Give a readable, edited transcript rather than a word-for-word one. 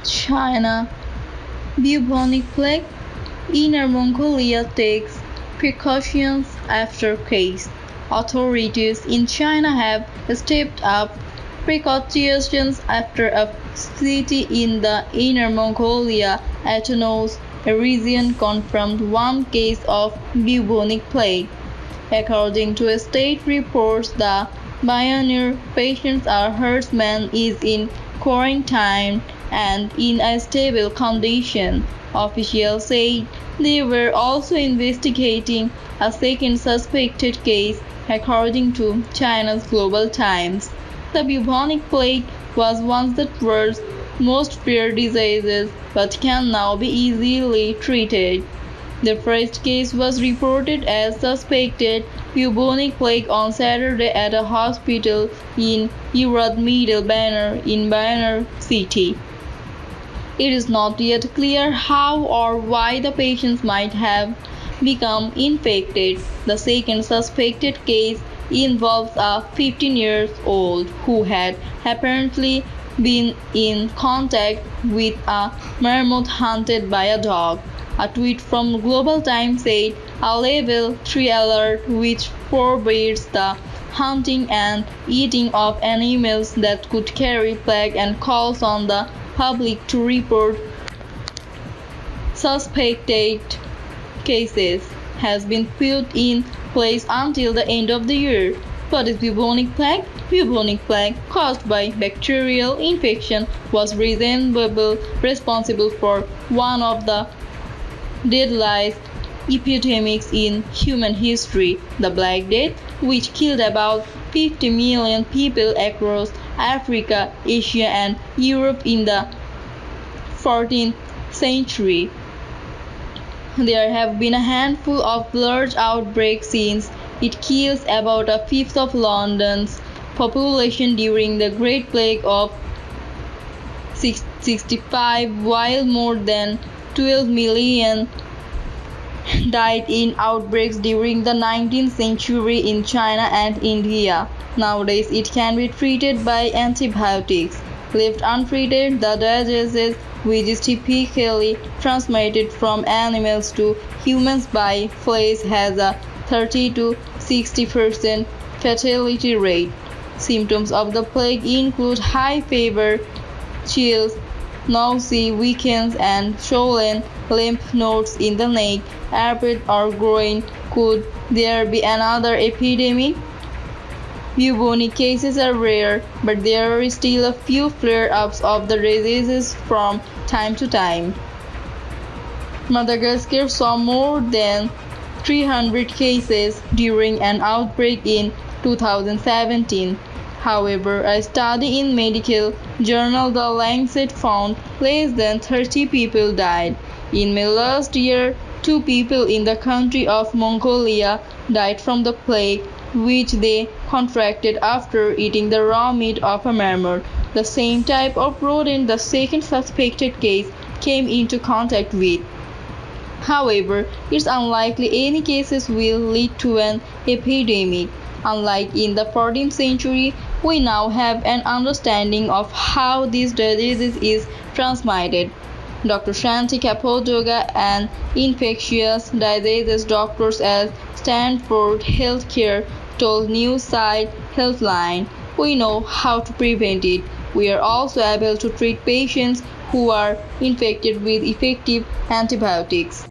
China. Bubonic plague. Inner Mongolia takes precautions after case. Authorities in China have stepped up precautions after a city in the Inner Mongolia autonomous region confirmed one case of bubonic plague. According to state reports, the pioneer patient, a herdsman, is in quarantine and in a stable condition. Officials said they were also investigating a second suspected case, according to China's Global Times. The bubonic plague was once the world's most feared disease but can now be easily treated. The first case was reported as suspected bubonic plague on Saturday at a hospital in Irak in Banner City. It is not yet clear how or why the patients might have become infected. The second suspected case involves a 15-year-old who had apparently been in contact with a mammoth hunted by a dog. A tweet from Global Times said a level 3 alert which forbids the hunting and eating of animals that could carry plague and calls on the public to report suspected cases has been put in place until the end of the year. What is bubonic plague? Bubonic plague, caused by bacterial infection, was responsible for one of the deadliest epidemics in human history, the Black Death, which killed about 50 million people across Africa, Asia, and Europe in the 14th century. There have been a handful of large outbreaks since. It kills about a fifth of London's population during the Great Plague of 65, while more than 12 million died in outbreaks during the 19th century in China and India. Nowadays, it can be treated by antibiotics. Left untreated, the disease, which is typically transmitted from animals to humans by fleas, has a 30 to 60% fatality rate. Symptoms of the plague include high fever, chills, nausea, weakness, and swollen lymph nodes in the neck, armpit, or groin. Could there be another epidemic? Bubonic cases are rare, but there are still a few flare-ups of the diseases from time to time. Madagascar saw more than 300 cases during an outbreak in 2017. However, a study in medical journal The Lancet found less than 30 people died. In May last year, 2 people in the country of Mongolia died from the plague, which they contracted after eating the raw meat of a mammoth, the same type of rodent the second suspected case came into contact with. However, it's unlikely any cases will lead to an epidemic. Unlike in the 14th century, we now have an understanding of how this disease is transmitted. Dr. Shanti Kapodoga, an infectious diseases doctor at Stanford Healthcare, told Newside Healthline, "We know how to prevent it. We are also able to treat patients who are infected with effective antibiotics."